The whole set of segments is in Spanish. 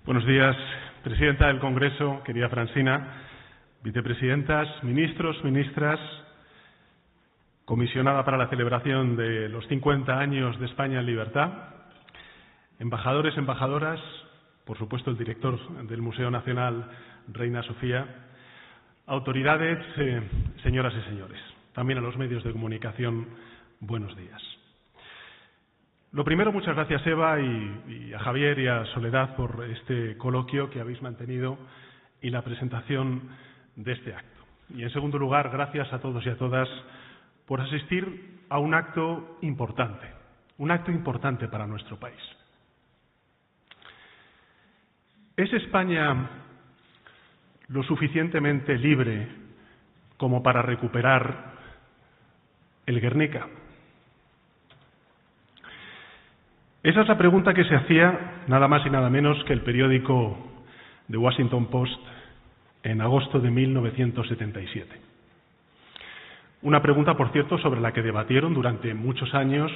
Buenos días, presidenta del Congreso, querida Francina, vicepresidentas, ministros, ministras, comisionada para la celebración de los 50 años de España en libertad, embajadores, embajadoras, por supuesto el director del Museo Nacional, Reina Sofía, autoridades, señoras y señores, también a los medios de comunicación, buenos días. Lo primero, muchas gracias Eva y a Javier y a Soledad por este coloquio que habéis mantenido y la presentación de este acto. Y en segundo lugar, gracias a todos y a todas por asistir a un acto importante para nuestro país. ¿Es España lo suficientemente libre como para recuperar el Guernica? Esa es la pregunta que se hacía nada más y nada menos que el periódico The Washington Post en agosto de 1977. Una pregunta, por cierto, sobre la que debatieron durante muchos años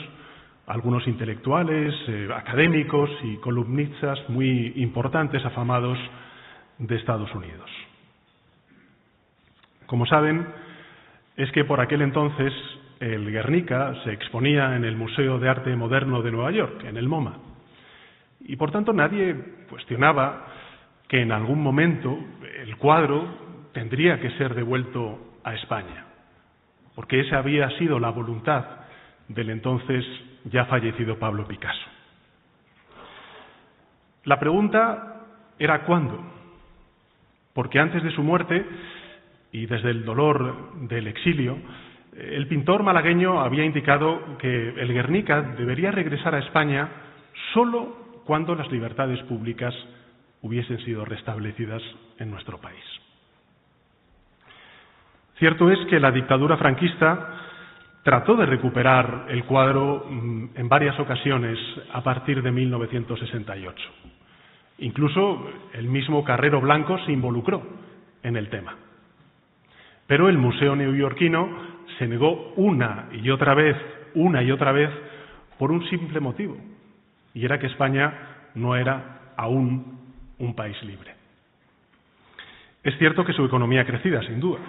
algunos intelectuales, académicos y columnistas muy importantes, afamados de Estados Unidos. Como saben, es que por aquel entonces el Guernica se exponía en el Museo de Arte Moderno de Nueva York, en el MoMA. Y por tanto nadie cuestionaba que en algún momento el cuadro tendría que ser devuelto a España, porque esa había sido la voluntad del entonces ya fallecido Pablo Picasso. La pregunta era ¿cuándo? Porque antes de su muerte y desde el dolor del exilio, el pintor malagueño había indicado que el Guernica debería regresar a España solo cuando las libertades públicas hubiesen sido restablecidas en nuestro país. Cierto es que la dictadura franquista trató de recuperar el cuadro en varias ocasiones a partir de 1968. Incluso el mismo Carrero Blanco se involucró en el tema. Pero el Museo Neoyorquino se negó una y otra vez, por un simple motivo, y era que España no era aún un país libre. Es cierto que su economía crecida, sin duda.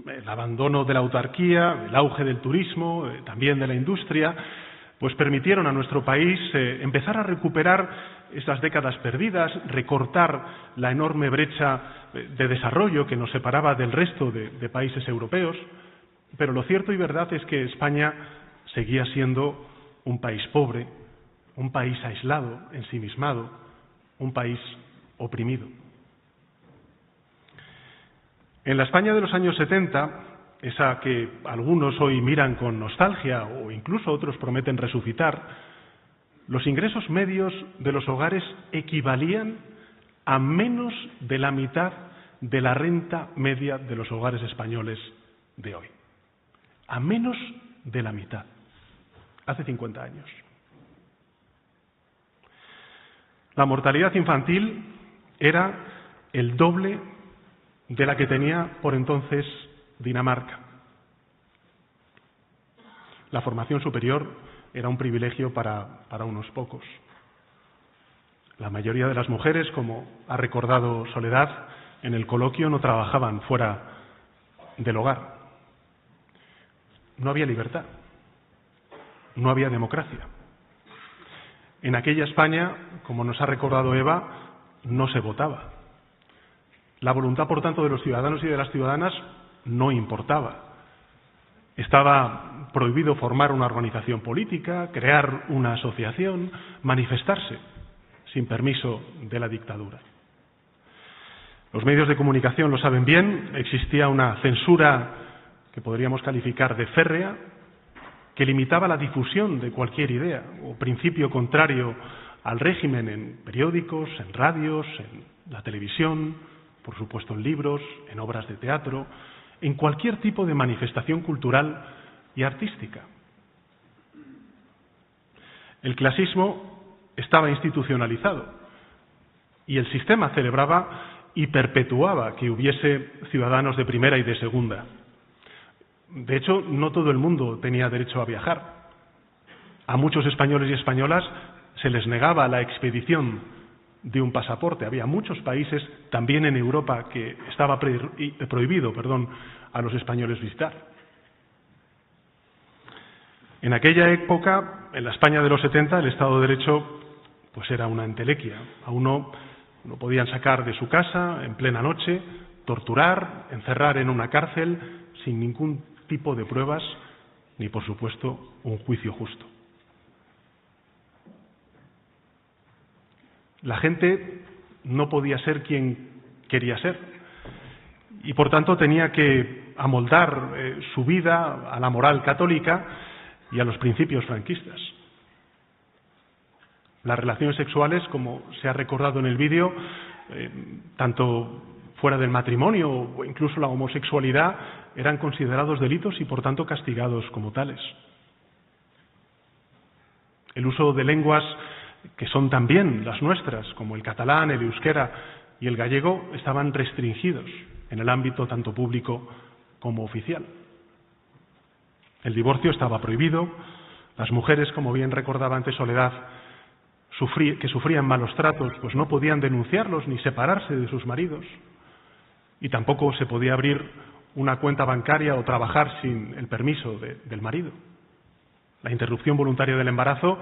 El abandono de la autarquía, el auge del turismo, también de la industria, pues permitieron a nuestro país empezar a recuperar esas décadas perdidas, recortar la enorme brecha de desarrollo que nos separaba del resto de países europeos. Pero lo cierto y verdad es que España seguía siendo un país pobre, un país aislado, ensimismado, un país oprimido. En la España de los años 70, esa que algunos hoy miran con nostalgia o incluso otros prometen resucitar, los ingresos medios de los hogares equivalían a menos de la mitad de la renta media de los hogares españoles de hoy. A menos de la mitad, hace 50 años. La mortalidad infantil era el doble de la que tenía por entonces Dinamarca. La formación superior era un privilegio para unos pocos. La mayoría de las mujeres, como ha recordado Soledad en el coloquio, no trabajaban fuera del hogar. No había libertad, no había democracia. En aquella España, como nos ha recordado Eva, no se votaba. La voluntad, por tanto, de los ciudadanos y de las ciudadanas no importaba. Estaba prohibido formar una organización política, crear una asociación, manifestarse sin permiso de la dictadura. Los medios de comunicación lo saben bien, existía una censura que podríamos calificar de férrea, que limitaba la difusión de cualquier idea o principio contrario al régimen en periódicos, en radios, en la televisión, por supuesto en libros, en obras de teatro, en cualquier tipo de manifestación cultural y artística. El clasismo estaba institucionalizado y el sistema celebraba y perpetuaba que hubiese ciudadanos de primera y de segunda. De hecho, no todo el mundo tenía derecho a viajar. A muchos españoles y españolas se les negaba la expedición de un pasaporte. Había muchos países, también en Europa, que estaba prohibido a los españoles visitar. En aquella época, en la España de los 70, el Estado de Derecho pues era una entelequia. A uno lo podían sacar de su casa en plena noche, torturar, encerrar en una cárcel sin ningún tipo de pruebas ni, por supuesto, un juicio justo. La gente no podía ser quien quería ser y, por tanto, tenía que amoldar su vida a la moral católica y a los principios franquistas. Las relaciones sexuales, como se ha recordado en el vídeo, tanto fuera del matrimonio o incluso la homosexualidad, eran considerados delitos y, por tanto, castigados como tales. El uso de lenguas que son también las nuestras, como el catalán, el euskera y el gallego, estaban restringidos en el ámbito tanto público como oficial. El divorcio estaba prohibido. Las mujeres, como bien recordaba antes Soledad, que sufrían malos tratos, pues no podían denunciarlos ni separarse de sus maridos. Y tampoco se podía abrir una cuenta bancaria o trabajar sin el permiso del marido. La interrupción voluntaria del embarazo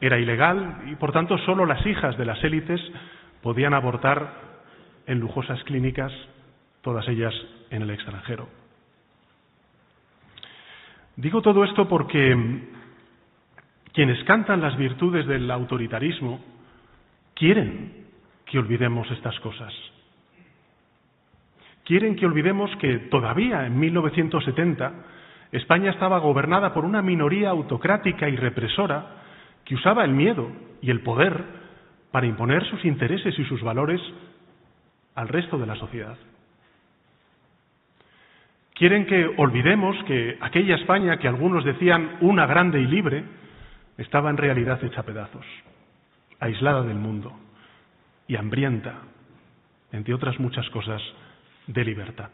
era ilegal y, por tanto, solo las hijas de las élites podían abortar en lujosas clínicas, todas ellas en el extranjero. Digo todo esto porque quienes cantan las virtudes del autoritarismo quieren que olvidemos estas cosas. Quieren que olvidemos que todavía en 1970 España estaba gobernada por una minoría autocrática y represora que usaba el miedo y el poder para imponer sus intereses y sus valores al resto de la sociedad. Quieren que olvidemos que aquella España que algunos decían una grande y libre estaba en realidad hecha pedazos, aislada del mundo y hambrienta, entre otras muchas cosas, de libertad.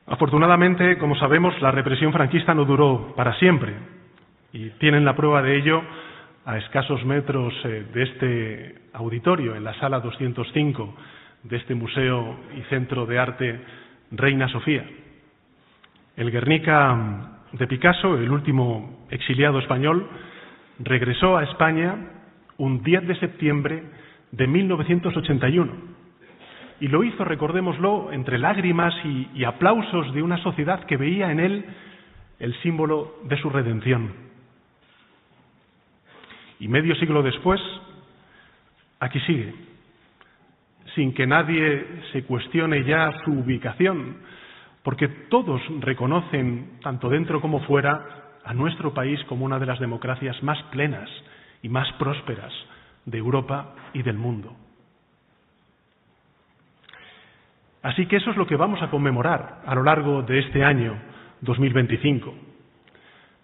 Afortunadamente, como sabemos, la represión franquista no duró para siempre y tienen la prueba de ello a escasos metros de este auditorio, en la sala 205 de este Museo y Centro de Arte Reina Sofía. El Guernica de Picasso, el último exiliado español, regresó a España un 10 de septiembre de 1981 y lo hizo, recordémoslo, entre lágrimas y aplausos de una sociedad que veía en él el símbolo de su redención. Y medio siglo después, aquí sigue, sin que nadie se cuestione ya su ubicación, porque todos reconocen, tanto dentro como fuera, a nuestro país como una de las democracias más plenas y más prósperas de Europa y del mundo. Así que eso es lo que vamos a conmemorar a lo largo de este año 2025.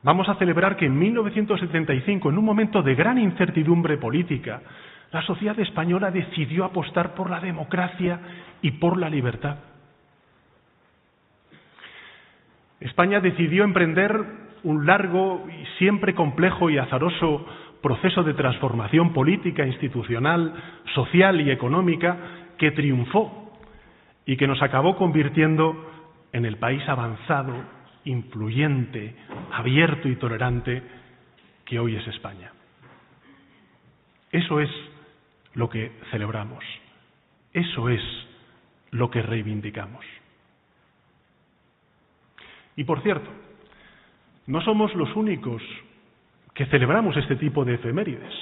Vamos a celebrar que en 1975, en un momento de gran incertidumbre política, la sociedad española decidió apostar por la democracia y por la libertad. España decidió emprender un largo y siempre complejo y azaroso proceso de transformación política, institucional, social y económica que triunfó y que nos acabó convirtiendo en el país avanzado, influyente, abierto y tolerante que hoy es España. Eso es lo que celebramos. Eso es lo que reivindicamos. Y, por cierto, no somos los únicos que celebramos este tipo de efemérides.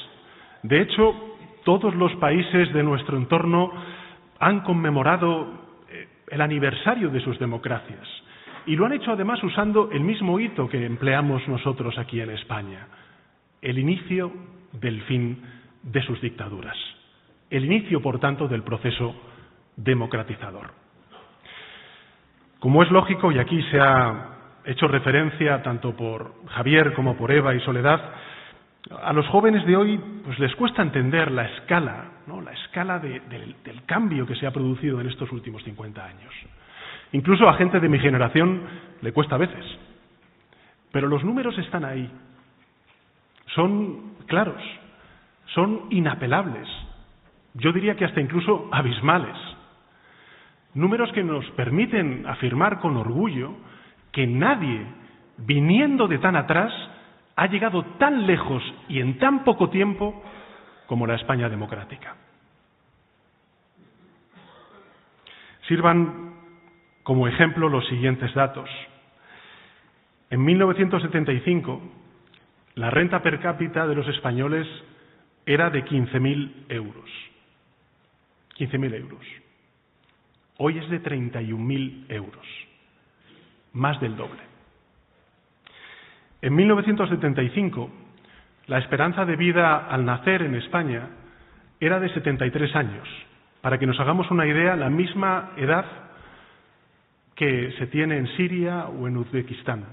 De hecho, todos los países de nuestro entorno han conmemorado el aniversario de sus democracias y lo han hecho además usando el mismo hito que empleamos nosotros aquí en España, el inicio del fin de sus dictaduras, el inicio, por tanto, del proceso democratizador. Como es lógico, y aquí se ha hecho referencia tanto por Javier como por Eva y Soledad, a los jóvenes de hoy pues les cuesta entender la escala, ¿no? La escala del cambio que se ha producido en estos últimos 50 años. Incluso a gente de mi generación le cuesta a veces. Pero los números están ahí. Son claros. son inapelables. Yo diría que hasta incluso abismales. Números que nos permiten afirmar con orgullo que nadie, viniendo de tan atrás, ha llegado tan lejos y en tan poco tiempo como la España democrática. Sirvan como ejemplo los siguientes datos. En 1975, la renta per cápita de los españoles era de 15.000 euros. 15.000 euros. Hoy es de 31.000 euros. Más del doble. En 1975, la esperanza de vida al nacer en España era de 73 años. Para que nos hagamos una idea, la misma edad que se tiene en Siria o en Uzbekistán.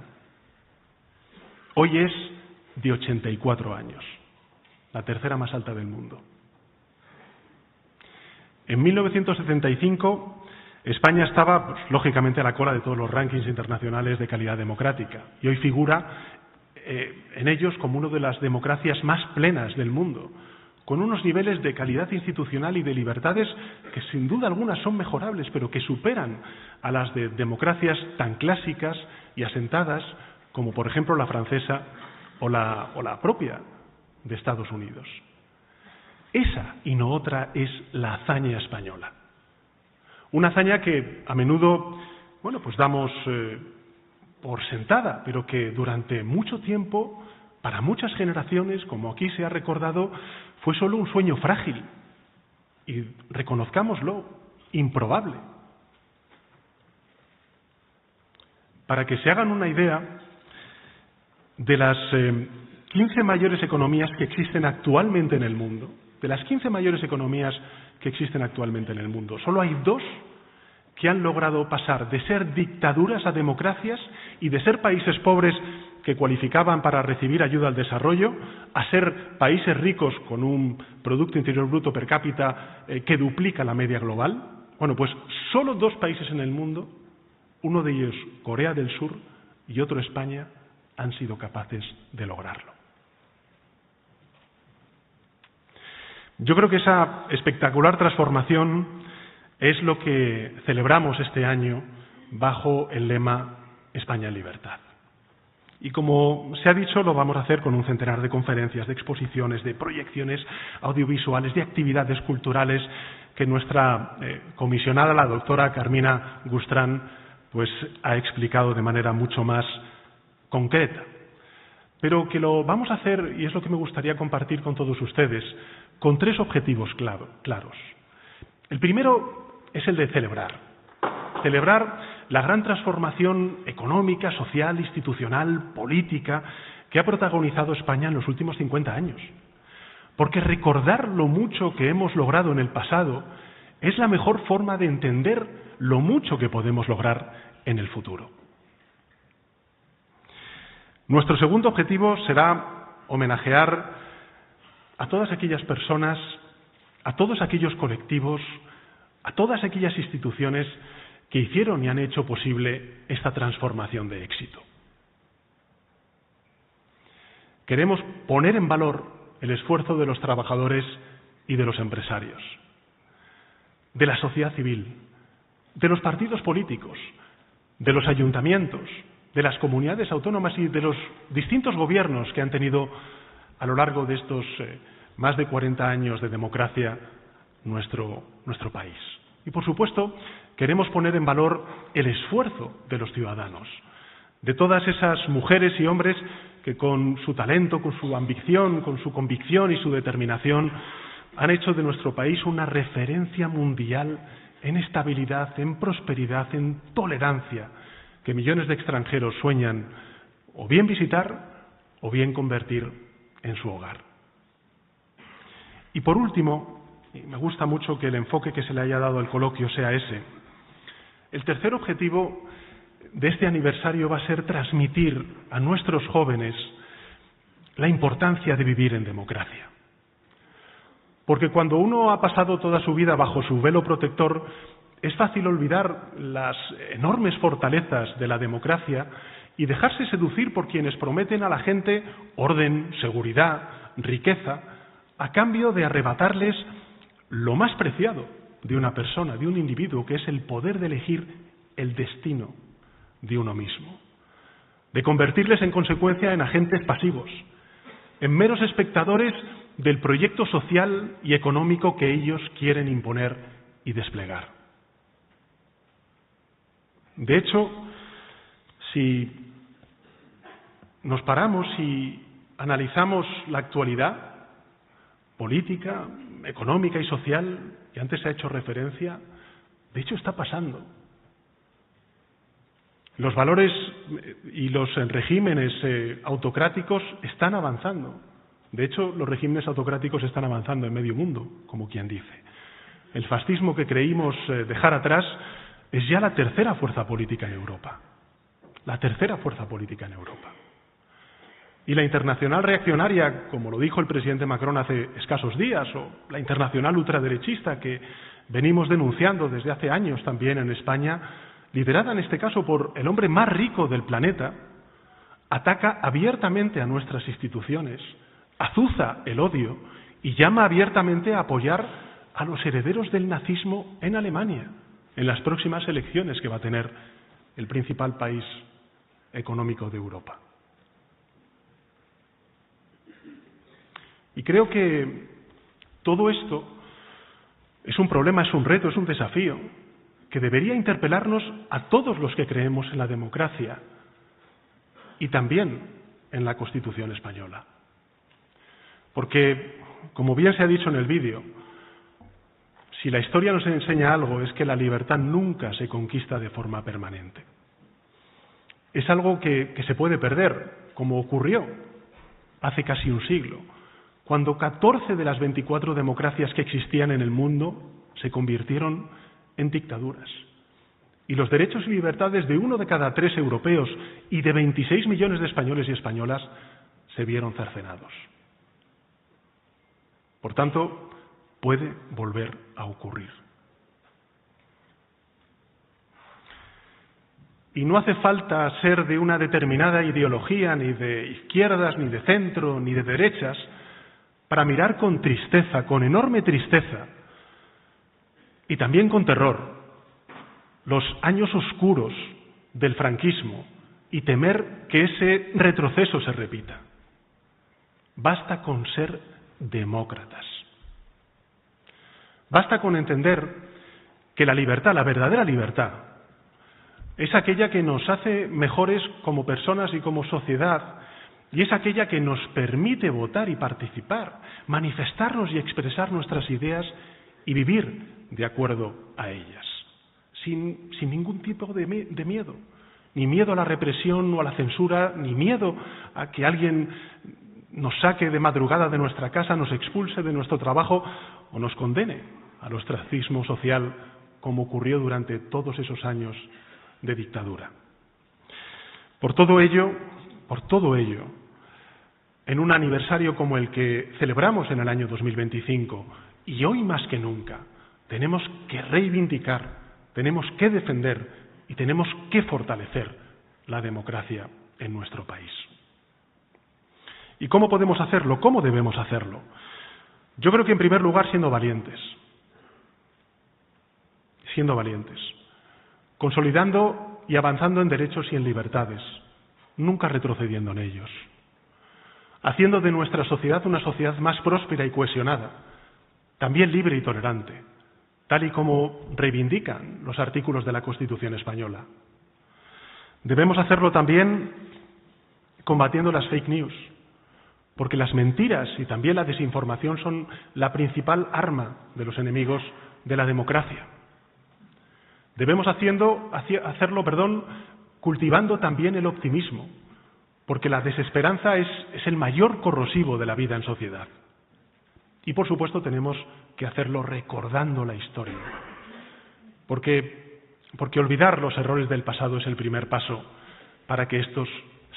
Hoy es de 84 años, la tercera más alta del mundo. En 1975, España estaba, pues, lógicamente, a la cola de todos los rankings internacionales de calidad democrática y hoy figura en ellos como una de las democracias más plenas del mundo, con unos niveles de calidad institucional y de libertades que sin duda algunas son mejorables, pero que superan a las de democracias tan clásicas y asentadas como, por ejemplo, la francesa o la propia de Estados Unidos. Esa y no otra es la hazaña española. Una hazaña que a menudo, pues damos por sentada, pero que durante mucho tiempo, para muchas generaciones, como aquí se ha recordado, fue solo un sueño frágil y, reconozcámoslo, improbable. Para que se hagan una idea, de las 15 mayores economías que existen actualmente en el mundo, solo hay 2 que han logrado pasar de ser dictaduras a democracias y de ser países pobres que cualificaban para recibir ayuda al desarrollo a ser países ricos con un Producto Interior Bruto per cápita que duplica la media global. Pues solo 2 países en el mundo, uno de ellos Corea del Sur y otro España, han sido capaces de lograrlo. Yo creo que esa espectacular transformación es lo que celebramos este año bajo el lema España en libertad. Y como se ha dicho, lo vamos a hacer con un centenar de conferencias, de exposiciones, de proyecciones audiovisuales, de actividades culturales que nuestra comisionada, la doctora Carmina Gustrán, ha explicado de manera mucho más concreta. Pero que lo vamos a hacer, y es lo que me gustaría compartir con todos ustedes, con 3 objetivos claros. El primero es el de celebrar la gran transformación económica, social, institucional, política que ha protagonizado España en los últimos 50 años. Porque recordar lo mucho que hemos logrado en el pasado es la mejor forma de entender lo mucho que podemos lograr en el futuro. Nuestro segundo objetivo será homenajear a todas aquellas personas, a todos aquellos colectivos, a todas aquellas instituciones que hicieron y han hecho posible esta transformación de éxito. Queremos poner en valor el esfuerzo de los trabajadores y de los empresarios, de la sociedad civil, de los partidos políticos, de los ayuntamientos, de las comunidades autónomas y de los distintos gobiernos que han tenido a lo largo de estos más de 40 años de democracia nuestro país. Y, por supuesto, queremos poner en valor el esfuerzo de los ciudadanos, de todas esas mujeres y hombres que con su talento, con su ambición, con su convicción y su determinación han hecho de nuestro país una referencia mundial en estabilidad, en prosperidad, en tolerancia, que millones de extranjeros sueñan o bien visitar o bien convertir en su hogar. Y por último, y me gusta mucho que el enfoque que se le haya dado al coloquio sea ese, el tercer objetivo de este aniversario va a ser transmitir a nuestros jóvenes la importancia de vivir en democracia. Porque cuando uno ha pasado toda su vida bajo su velo protector, es fácil olvidar las enormes fortalezas de la democracia y dejarse seducir por quienes prometen a la gente orden, seguridad, riqueza, a cambio de arrebatarles lo más preciado de una persona, de un individuo, que es el poder de elegir el destino de uno mismo, de convertirles en consecuencia en agentes pasivos, en meros espectadores del proyecto social y económico que ellos quieren imponer y desplegar. De hecho, si nos paramos y analizamos la actualidad política, económica y social, que antes se ha hecho referencia, de hecho está pasando. Los valores y los regímenes autocráticos están avanzando. De hecho, los regímenes autocráticos están avanzando en medio mundo, como quien dice. El fascismo que creímos dejar atrás es ya la tercera fuerza política en Europa. La tercera fuerza política en Europa. Y la internacional reaccionaria, como lo dijo el presidente Macron hace escasos días, o la internacional ultraderechista que venimos denunciando desde hace años también en España, liderada en este caso por el hombre más rico del planeta, ataca abiertamente a nuestras instituciones, azuza el odio y llama abiertamente a apoyar a los herederos del nazismo en Alemania, en las próximas elecciones que va a tener el principal país económico de Europa. Y creo que todo esto es un problema, es un reto, es un desafío que debería interpelarnos a todos los que creemos en la democracia y también en la Constitución española. Porque, como bien se ha dicho en el vídeo, si la historia nos enseña algo es que la libertad nunca se conquista de forma permanente. Es algo que se puede perder, como ocurrió hace casi un siglo, cuando 14 de las 24 democracias que existían en el mundo se convirtieron en dictaduras. Y los derechos y libertades de 1 de cada 3 europeos y de 26 millones de españoles y españolas se vieron cercenados. Por tanto, puede volver a ocurrir. Y no hace falta ser de una determinada ideología, ni de izquierdas, ni de centro, ni de derechas, para mirar con tristeza, con enorme tristeza, y también con terror, los años oscuros del franquismo y temer que ese retroceso se repita. Basta con ser demócratas. Basta con entender que la libertad, la verdadera libertad, es aquella que nos hace mejores como personas y como sociedad, y es aquella que nos permite votar y participar, manifestarnos y expresar nuestras ideas y vivir de acuerdo a ellas, sin ningún tipo de miedo, ni miedo a la represión o a la censura, ni miedo a que alguien nos saque de madrugada de nuestra casa, nos expulse de nuestro trabajo o nos condene al ostracismo social, como ocurrió durante todos esos años de dictadura. Por todo ello, en un aniversario como el que celebramos en el año 2025, y hoy más que nunca, tenemos que reivindicar, tenemos que defender y tenemos que fortalecer la democracia en nuestro país. ¿Y cómo podemos hacerlo? ¿Cómo debemos hacerlo? Yo creo que en primer lugar siendo valientes, consolidando y avanzando en derechos y en libertades, nunca retrocediendo en ellos, haciendo de nuestra sociedad una sociedad más próspera y cohesionada, también libre y tolerante, tal y como reivindican los artículos de la Constitución española. Debemos hacerlo también combatiendo las fake news, porque las mentiras y también la desinformación son la principal arma de los enemigos de la democracia. Debemos hacerlo, cultivando también el optimismo, porque la desesperanza es el mayor corrosivo de la vida en sociedad. Y, por supuesto, tenemos que hacerlo recordando la historia, porque olvidar los errores del pasado es el primer paso para que estos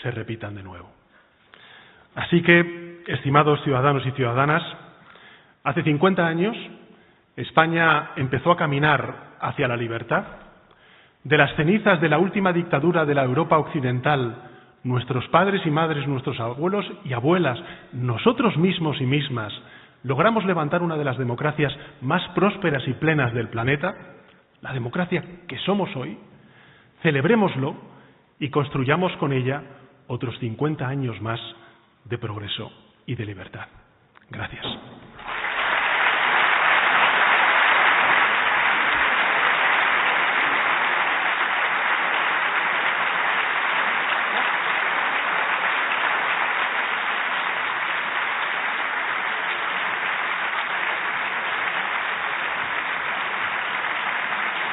se repitan de nuevo. Así que, estimados ciudadanos y ciudadanas, hace 50 años España empezó a caminar hacia la libertad. De las cenizas de la última dictadura de la Europa occidental, nuestros padres y madres, nuestros abuelos y abuelas, nosotros mismos y mismas, logramos levantar una de las democracias más prósperas y plenas del planeta, la democracia que somos hoy, celebrémoslo y construyamos con ella otros 50 años más de progreso y de libertad. Gracias.